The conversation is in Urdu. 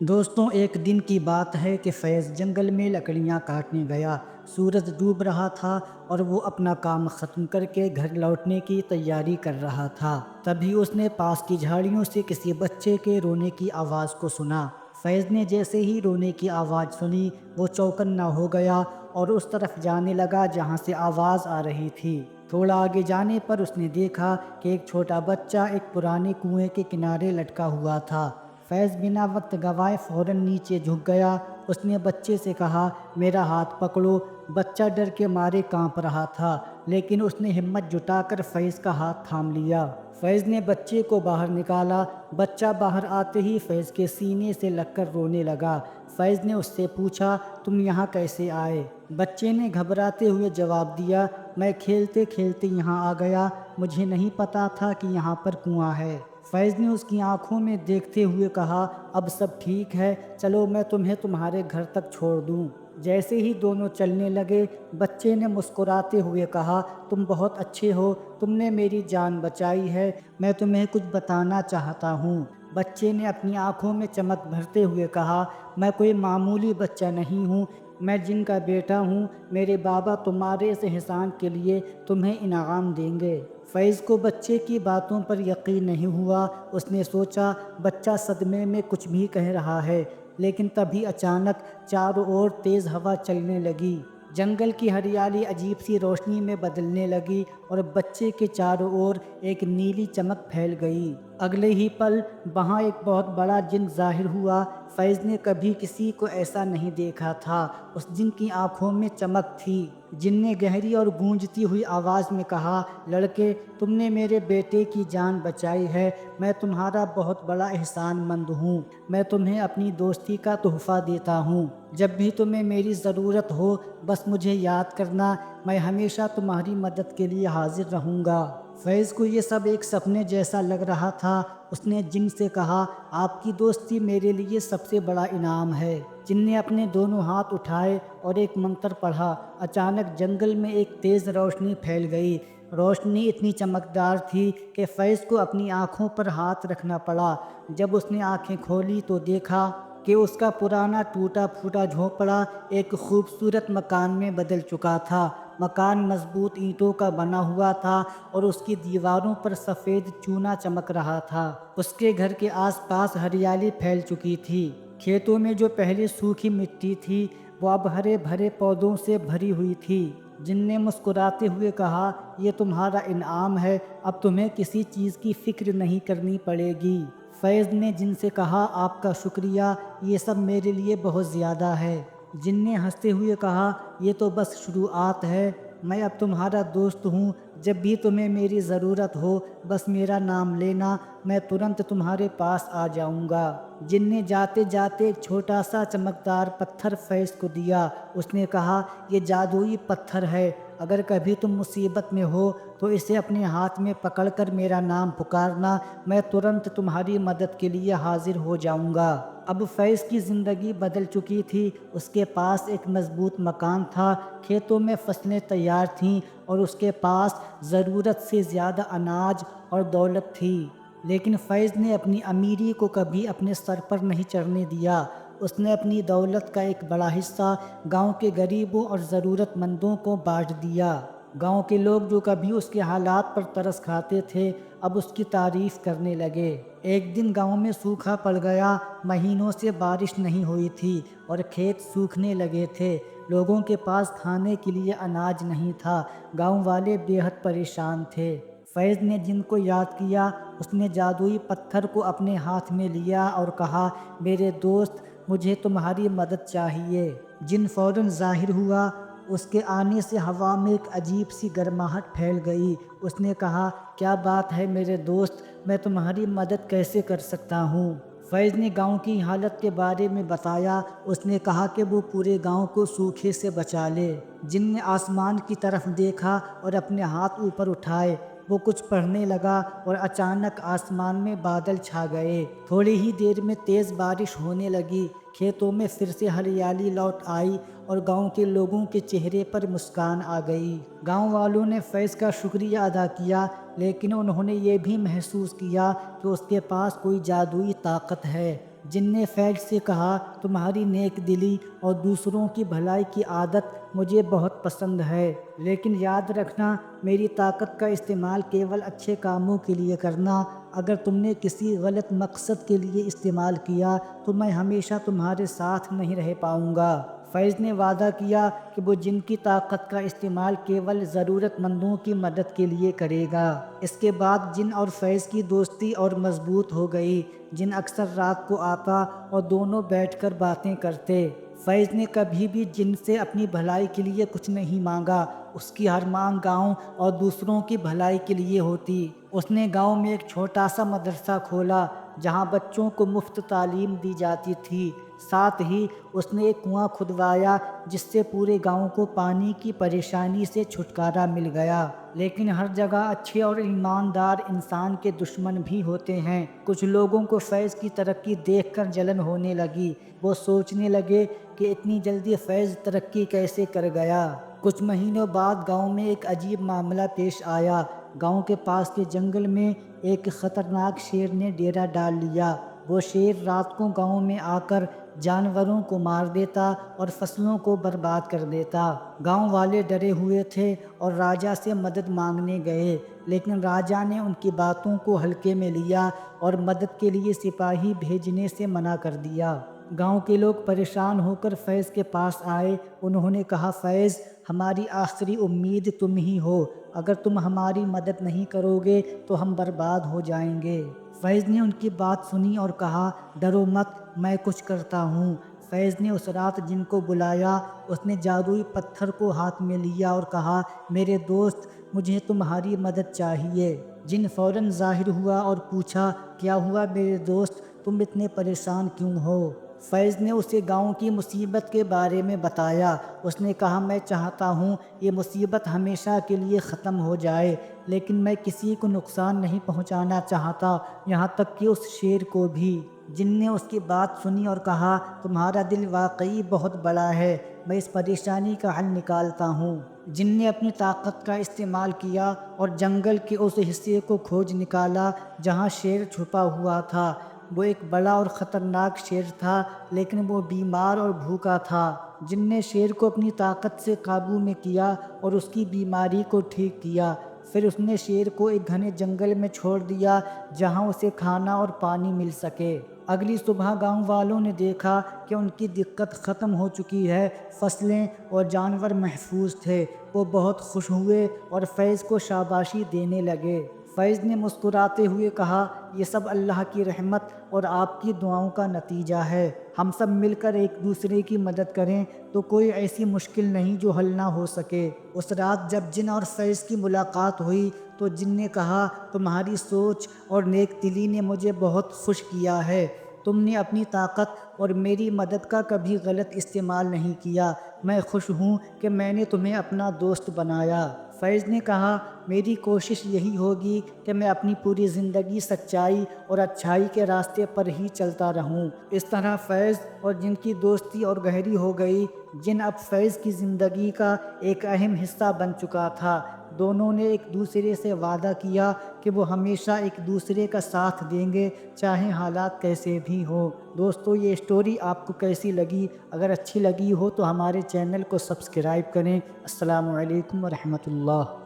دوستوں، ایک دن کی بات ہے کہ فیض جنگل میں لکڑیاں کاٹنے گیا۔ سورج ڈوب رہا تھا اور وہ اپنا کام ختم کر کے گھر لوٹنے کی تیاری کر رہا تھا۔ تبھی اس نے پاس کی جھاڑیوں سے کسی بچے کے رونے کی آواز کو سنا۔ فیض نے جیسے ہی رونے کی آواز سنی وہ چوکنا ہو گیا اور اس طرف جانے لگا جہاں سے آواز آ رہی تھی۔ تھوڑا آگے جانے پر اس نے دیکھا کہ ایک چھوٹا بچہ ایک پرانے کنویں کے کنارے لٹکا ہوا تھا۔ فیض بنا وقت گوائے فوراً نیچے جھک گیا۔ اس نے بچے سے کہا، میرا ہاتھ پکڑو۔ بچہ ڈر کے مارے کانپ رہا تھا، لیکن اس نے ہمت جٹا کر فیض کا ہاتھ تھام لیا۔ فیض نے بچے کو باہر نکالا۔ بچہ باہر آتے ہی فیض کے سینے سے لگ کر رونے لگا۔ فیض نے اس سے پوچھا، تم یہاں کیسے آئے؟ بچے نے گھبراتے ہوئے جواب دیا، میں کھیلتے کھیلتے یہاں آ گیا، مجھے نہیں پتا تھا کہ یہاں پر کنواں ہے۔ فیض نے اس کی آنکھوں میں دیکھتے ہوئے کہا، اب سب ٹھیک ہے، چلو میں تمہیں تمہارے گھر تک چھوڑ دوں۔ جیسے ہی دونوں چلنے لگے، بچے نے مسکراتے ہوئے کہا، تم بہت اچھے ہو، تم نے میری جان بچائی ہے، میں تمہیں کچھ بتانا چاہتا ہوں۔ بچے نے اپنی آنکھوں میں چمک بھرتے ہوئے کہا، میں کوئی معمولی بچہ نہیں ہوں، میں جن کا بیٹا ہوں، میرے بابا تمہارے اس احسان کے لیے تمہیں انعام دیں گے۔ فیض کو بچے کی باتوں پر یقین نہیں ہوا۔ اس نے سوچا بچہ صدمے میں کچھ بھی کہہ رہا ہے، لیکن تبھی اچانک چاروں اور تیز ہوا چلنے لگی۔ جنگل کی ہریالی عجیب سی روشنی میں بدلنے لگی اور بچے کے چاروں اور ایک نیلی چمک پھیل گئی۔ اگلے ہی پل وہاں ایک بہت بڑا جن ظاہر ہوا۔ فیض نے کبھی کسی کو ایسا نہیں دیکھا تھا۔ اس جن کی آنکھوں میں چمک تھی۔ جن نے گہری اور گونجتی ہوئی آواز میں کہا، لڑکے، تم نے میرے بیٹے کی جان بچائی ہے، میں تمہارا بہت بڑا احسان مند ہوں، میں تمہیں اپنی دوستی کا تحفہ دیتا ہوں، جب بھی تمہیں میری ضرورت ہو بس مجھے یاد کرنا، میں ہمیشہ تمہاری مدد کے لیے حاضر رہوں گا۔ فیض کو یہ سب ایک سپنے جیسا لگ رہا تھا۔ اس نے جن سے کہا، آپ کی دوستی میرے لیے سب سے بڑا انعام ہے۔ جن نے اپنے دونوں ہاتھ اٹھائے اور ایک منتر پڑھا۔ اچانک جنگل میں ایک تیز روشنی پھیل گئی۔ روشنی اتنی چمکدار تھی کہ فیض کو اپنی آنکھوں پر ہاتھ رکھنا پڑا۔ جب اس نے آنکھیں کھولی تو دیکھا کہ اس کا پرانا ٹوٹا پھوٹا جھونپڑا ایک خوبصورت مکان میں بدل چکا تھا۔ مکان مضبوط اینٹوں کا بنا ہوا تھا اور اس کی دیواروں پر سفید چونا چمک رہا تھا۔ اس کے گھر کے آس پاس ہریالی پھیل چکی تھی۔ کھیتوں میں جو پہلے سوکھی مٹی تھی وہ اب ہرے بھرے پودوں سے بھری ہوئی تھی۔ جن نے مسکراتے ہوئے کہا، یہ تمہارا انعام ہے، اب تمہیں کسی چیز کی فکر نہیں کرنی پڑے گی۔ فیض نے جن سے کہا، آپ کا شکریہ، یہ سب میرے لیے بہت زیادہ ہے۔ جن نے ہنستے ہوئے کہا، یہ تو بس شروعات ہے، میں اب تمہارا دوست ہوں، جب بھی تمہیں میری ضرورت ہو بس میرا نام لینا، میں ترنت تمہارے پاس آ جاؤں گا۔ جن نے جاتے جاتے ایک چھوٹا سا چمکدار پتھر فیض کو دیا۔ اس نے کہا، یہ جادوئی پتھر ہے، اگر کبھی تم مصیبت میں ہو تو اسے اپنے ہاتھ میں پکڑ کر میرا نام پکارنا، میں ترنت تمہاری مدد کے لیے حاضر ہو جاؤں گا۔ اب فیض کی زندگی بدل چکی تھی۔ اس کے پاس ایک مضبوط مکان تھا، کھیتوں میں فصلیں تیار تھیں اور اس کے پاس ضرورت سے زیادہ اناج اور دولت تھی۔ لیکن فیض نے اپنی امیری کو کبھی اپنے سر پر نہیں چڑھنے دیا۔ اس نے اپنی دولت کا ایک بڑا حصہ گاؤں کے غریبوں اور ضرورت مندوں کو بانٹ دیا۔ گاؤں کے لوگ جو کبھی اس کے حالات پر ترس کھاتے تھے اب اس کی تعریف کرنے لگے۔ ایک دن گاؤں میں سوکھا پڑ گیا، مہینوں سے بارش نہیں ہوئی تھی اور کھیت سوکھنے لگے تھے۔ لوگوں کے پاس کھانے کے لیے اناج نہیں تھا، گاؤں والے بے حد پریشان تھے۔ فیض نے جن کو یاد کیا، اس نے جادوئی پتھر کو اپنے ہاتھ میں لیا اور کہا، میرے دوست، مجھے تمہاری مدد چاہیے۔ جن فوراً ظاہر ہوا۔ اس کے آنے سے ہوا میں ایک عجیب سی گرماہٹ پھیل گئی۔ اس نے کہا، کیا بات ہے میرے دوست، میں تمہاری مدد کیسے کر سکتا ہوں؟ فیض نے گاؤں کی حالت کے بارے میں بتایا۔ اس نے کہا کہ وہ پورے گاؤں کو سوکھے سے بچا لے۔ جن نے آسمان کی طرف دیکھا اور اپنے ہاتھ اوپر اٹھائے۔ وہ کچھ پڑھنے لگا اور اچانک آسمان میں بادل چھا گئے۔ تھوڑی ہی دیر میں تیز بارش ہونے لگی، کھیتوں میں پھر سے ہریالی لوٹ آئی اور گاؤں کے لوگوں کے چہرے پر مسکان آ گئی۔ گاؤں والوں نے فیض کا شکریہ ادا کیا، لیکن انہوں نے یہ بھی محسوس کیا کہ اس کے پاس کوئی جادوئی طاقت ہے جن نے فیض سے کہا تمہاری نیک دلی اور دوسروں کی بھلائی کی عادت مجھے بہت پسند ہے، لیکن یاد رکھنا میری طاقت کا استعمال کیول اچھے کاموں کے لیے کرنا، اگر تم نے کسی غلط مقصد کے لیے استعمال کیا تو میں ہمیشہ تمہارے ساتھ نہیں رہ پاؤں گا۔ فیض نے وعدہ کیا کہ وہ جن کی طاقت کا استعمال کیول ضرورت مندوں کی مدد کے لیے کرے گا۔ اس کے بعد جن اور فیض کی دوستی اور مضبوط ہو گئی۔ جن اکثر رات کو آتا اور دونوں بیٹھ کر باتیں کرتے۔ فیض نے کبھی بھی جن سے اپنی بھلائی کے لیے کچھ نہیں مانگا، اس کی ہر مانگ گاؤں اور دوسروں کی بھلائی کے لیے ہوتی۔ اس نے گاؤں میں ایک چھوٹا سا مدرسہ کھولا جہاں بچوں کو مفت تعلیم دی جاتی تھی۔ ساتھ ہی اس نے ایک کنواں کھدوایا جس سے پورے گاؤں کو پانی کی پریشانی سے چھٹکارا مل گیا۔ لیکن ہر جگہ اچھے اور ایماندار انسان کے دشمن بھی ہوتے ہیں۔ کچھ لوگوں کو فیض کی ترقی دیکھ کر جلن ہونے لگی۔ وہ سوچنے لگے کہ اتنی جلدی فیض ترقی کیسے کر گیا۔ کچھ مہینوں بعد گاؤں میں ایک عجیب معاملہ پیش آیا۔ گاؤں کے پاس کے جنگل میں ایک خطرناک شیر نے ڈیرا ڈال لیا۔ وہ شیر رات کو گاؤں میں آ کر جانوروں کو مار دیتا اور فصلوں کو برباد کر دیتا۔ گاؤں والے ڈرے ہوئے تھے اور راجا سے مدد مانگنے گئے، لیکن راجا نے ان کی باتوں کو ہلکے میں لیا اور مدد کے لیے سپاہی بھیجنے سے منع کر دیا۔ گاؤں کے لوگ پریشان ہو کر فیض کے پاس آئے۔ انہوں نے کہا فیض، ہماری آخری امید تم ہی ہو، اگر تم ہماری مدد نہیں کرو گے تو ہم برباد ہو جائیں گے۔ فیض نے ان کی بات سنی اور کہا ڈرو مت، میں کچھ کرتا ہوں۔ فیض نے اس رات جن کو بلایا، اس نے جادوئی پتھر کو ہاتھ میں لیا اور کہا میرے دوست، مجھے تمہاری مدد چاہیے۔ جن فوراً ظاہر ہوا اور پوچھا کیا ہوا میرے دوست، تم اتنے پریشان کیوں ہو؟ فیض نے اسے گاؤں کی مصیبت کے بارے میں بتایا۔ اس نے کہا میں چاہتا ہوں یہ مصیبت ہمیشہ کے لیے ختم ہو جائے، لیکن میں کسی کو نقصان نہیں پہنچانا چاہتا، یہاں تک کہ اس شیر کو بھی۔ جن نے اس کی بات سنی اور کہا تمہارا دل واقعی بہت بڑا ہے، میں اس پریشانی کا حل نکالتا ہوں۔ جن نے اپنی طاقت کا استعمال کیا اور جنگل کے اس حصے کو کھوج نکالا جہاں شیر چھپا ہوا تھا۔ وہ ایک بڑا اور خطرناک شیر تھا، لیکن وہ بیمار اور بھوکا تھا۔ جن نے شیر کو اپنی طاقت سے قابو میں کیا اور اس کی بیماری کو ٹھیک کیا۔ پھر اس نے شیر کو ایک گھنے جنگل میں چھوڑ دیا جہاں اسے کھانا اور پانی مل سکے۔ اگلی صبح گاؤں والوں نے دیکھا کہ ان کی دقت ختم ہو چکی ہے، فصلیں اور جانور محفوظ تھے۔ وہ بہت خوش ہوئے اور فیض کو شاباشی دینے لگے۔ فیض نے مسکراتے ہوئے کہا یہ سب اللہ کی رحمت اور آپ کی دعاؤں کا نتیجہ ہے۔ ہم سب مل کر ایک دوسرے کی مدد کریں تو کوئی ایسی مشکل نہیں جو حل نہ ہو سکے۔ اس رات جب جن اور فیض کی ملاقات ہوئی تو جن نے کہا تمہاری سوچ اور نیک دلی نے مجھے بہت خوش کیا ہے۔ تم نے اپنی طاقت اور میری مدد کا کبھی غلط استعمال نہیں کیا۔ میں خوش ہوں کہ میں نے تمہیں اپنا دوست بنایا۔ فیض نے کہا میری کوشش یہی ہوگی کہ میں اپنی پوری زندگی سچائی اور اچھائی کے راستے پر ہی چلتا رہوں۔ اس طرح فیض اور جن کی دوستی اور گہری ہو گئی۔ جن اب فیض کی زندگی کا ایک اہم حصہ بن چکا تھا۔ دونوں نے ایک دوسرے سے وعدہ کیا کہ وہ ہمیشہ ایک دوسرے کا ساتھ دیں گے، چاہے حالات کیسے بھی ہوں۔ دوستو یہ اسٹوری آپ کو کیسی لگی؟ اگر اچھی لگی ہو تو ہمارے چینل کو سبسکرائب کریں۔ السلام علیکم ورحمۃ اللہ۔